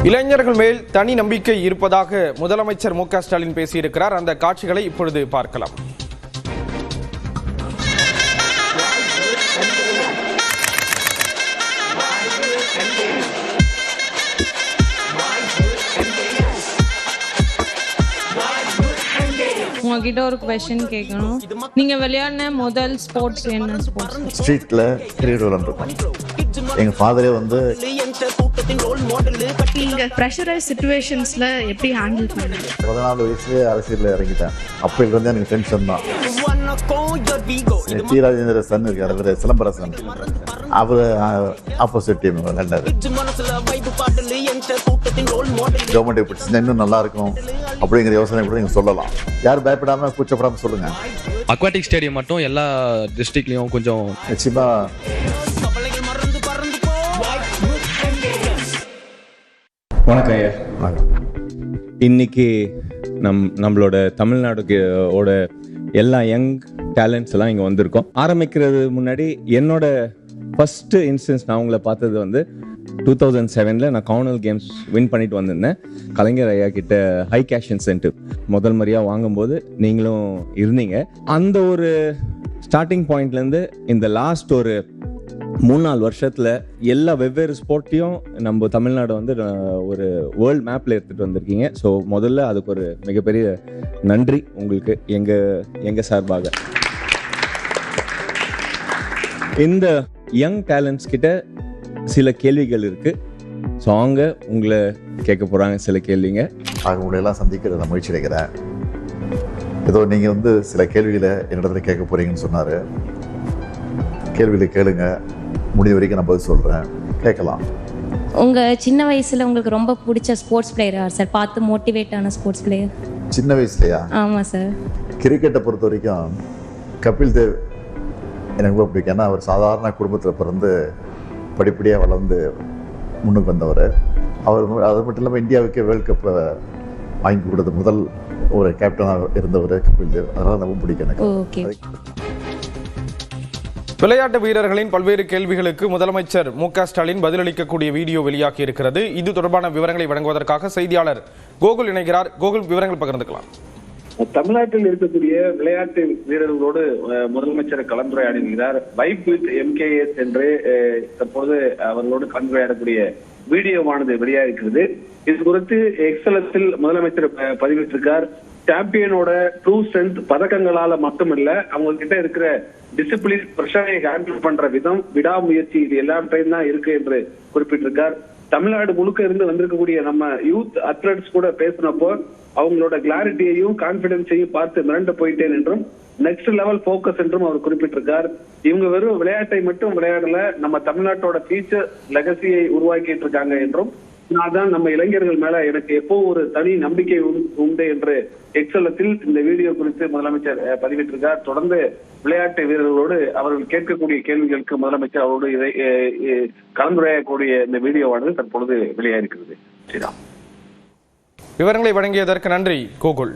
இளைஞர்கள் மேல் தனி நம்பிக்கை இருப்பதாக முதலமைச்சர் மு க ஸ்டாலின் பேசியிருக்கிறார். அந்த காட்சிகளை இப்பொழுது பார்க்கலாம். உங்ககிட்ட ஒரு क्वेश्चन கேட்கணும். நீங்க விளையாடின முதல் ஸ்போர்ட்ஸ் என்ன ஸ்போர்ட்ஸ்? ஸ்ட்ரீட்ல கிரிக்கெட் விளையாண்டுருக்கோம். எங்க ஃபாதரே வந்து நீங்க ப்ரெஷரைஸ் சிச்சுவேஷன்ஸ்ல எப்படி ஹேண்டில் பண்ணீங்க? 14 வயசுலயே அரசியல்ல இறங்கிட்டேன். அப்ப இருந்து எனக்கு டென்ஷன் தான். டி ராஜேந்திர சன் இருக்காரு, அவரு சிலம்பரசன், அவரு ஆப்போசிட் டீம் விளையாண்டாரு. கவர்மெண்ட் எப்படி இன்னும் நல்லா இருக்கும் அப்படிங்கிற யோசனை கூட நீங்க சொல்லலாம். யாரும் பயப்படாம கூச்சப்படாம சொல்லுங்க. அக்வாட்டிக் ஸ்டேடியம் மட்டும் எல்லா டிஸ்ட்ரிக்ட்லயும் கொஞ்சம் நிச்சயமா வணக்கம் ஐயா. இன்னைக்கு நம்மளோட தமிழ்நாடுவோட எல்லா யங் டேலண்ட்ஸ் எல்லாம் இங்கே வந்திருக்கோம். ஆரம்பிக்கிறது முன்னாடி என்னோட ஃபர்ஸ்ட் இன்ஸ்டன்ஸ் நான் உங்களை பார்த்தது வந்து 2007 நான் காமன்வெல்த் கேம்ஸ் வின் பண்ணிட்டு வந்திருந்தேன். கலைஞர் ஐயா கிட்ட ஹை கேஷ் இன்சென்டிவ் முதல் முறையாக வாங்கும்போது நீங்களும் இருந்தீங்க. அந்த ஒரு ஸ்டார்டிங் பாயிண்ட்லேருந்து இந்த லாஸ்ட் ஒரு 3-4 வருஷத்துல எல்லா வெவ்வேறு ஸ்போர்ட்டையும் நம்ம தமிழ்நாடு வந்து ஒரு வேர்ல்ட் மேப்ல எடுத்துட்டு வந்திருக்கீங்க. ஸோ முதல்ல அதுக்கு ஒரு மிகப்பெரிய நன்றி உங்களுக்கு எங்க சார்பாக. இந்த யங் டேலண்ட்ஸ் கிட்ட சில கேள்விகள் இருக்கு. ஸோ அவங்க உங்களை கேட்க போறாங்க சில கேள்விங்க. உங்களை எல்லாம் சந்திக்கிற நான் முயற்சி எடுக்கிறேன். ஏதோ நீங்க வந்து சில கேள்விகளை என்னிடத்துல கேட்க போறீங்கன்னு சொன்னாரு. கேள்விகளை கேளுங்க, முடிவு வரைக்கும் நான் பதில் சொல்கிறேன், கேட்கலாம். உங்கள் சின்ன வயசில் உங்களுக்கு ரொம்ப பிடிச்ச ஸ்போர்ட்ஸ் பிளேயர் யார் சார்? பார்த்து மோட்டிவேட் ஆன ஸ்போர்ட்ஸ் பிளேயர் சின்ன வயசுலையா? ஆமாம் சார். கிரிக்கெட்டை பொறுத்த வரைக்கும் கபில் தேவ் எனக்கு ரொம்ப பிடிக்கும். ஏன்னா அவர் சாதாரண குடும்பத்தில் பிறந்து படிப்படியாக வளர்ந்து முன்னுக்கு வந்தவர். அவர் அது மட்டும் இல்லாமல் இந்தியாவுக்கே வேர்ல்டு கப்பை வாங்கி கொடுத்த முதல் ஒரு கேப்டனாக இருந்தவர் கபில் தேவ். அதனால் ரொம்ப பிடிக்கும் எனக்கு. ஓகே. விளையாட்டு வீரர்களின் பல்வேறு கேள்விகளுக்கு முதலமைச்சர் மு க ஸ்டாலின் பதிலளிக்கக்கூடிய வீடியோ வெளியாகி இருக்கிறது. இது தொடர்பான விவரங்களை வழங்குவதற்காக செய்தியாளர் கோகுல் இணைகிறார். கோகுல், விவரங்கள் பகிர்ந்துக்கலாம். தமிழ்நாட்டில் இருக்கக்கூடிய விளையாட்டு வீரர்களோடு முதலமைச்சர் கலந்துரையாடுகிறார். வைப் வித் எம்கேஎஸ் என்று தற்போது அவர்களோடு கலந்துரையாடக்கூடிய வீடியோவானது வெளியாகிறது. இது குறித்து எக்ஸலத்தில் முதலமைச்சர் பதிவிட்டிருக்கார். சாம்பியனோட ட்ரூ ஸ்ட்ரென்த் பதக்கங்களால மட்டுமில்ல, அவங்க கிட்ட இருக்கிற டிசிப்ளின், பிரஷரை ஹேண்டில் பண்ற விதம், விடாமுயற்சி, இது எல்லாத்தையும் தான் இருக்கு என்று குறிப்பிட்டிருக்கார். தமிழ்நாடு முழுக்க இருந்து வந்திருக்கக்கூடிய நம்ம யூத் அத்லெட்ஸ் கூட பேசினப்போ அவங்களோட கிளாரிட்டியையும் கான்பிடன்ஸையும் பார்த்து மிரண்டு போயிட்டேன் என்றும் நெக்ஸ்ட் லெவல் போக்கஸ் என்றும் அவர் குறிப்பிட்டிருக்கார். இவங்க வெறும் விளையாட்டை மட்டும் விளையாடல, நம்ம தமிழ்நாட்டோட ஃபியூச்சர் லெகசியை உருவாக்கிட்டு இருக்காங்க என்றும், தான் நம்ம இளைஞர்கள் மேல எனக்கு எப்போ ஒரு தனி நம்பிக்கை உண்டு என்று எக்ஸலத்தில் இந்த வீடியோ குறித்து முதலமைச்சர் பதிவிட்டிருக்கார். தொடர்ந்து விளையாட்டு வீரர்களோடு அவர்கள் கேட்கக்கூடிய கேள்விகளுக்கு முதலமைச்சர் அவரோடு கலந்துரையாடக்கூடிய இந்த வீடியோவானது தற்பொழுது வெளியாயிருக்கிறது. விவரங்களை வழங்கியதற்கு நன்றி கோகுல்.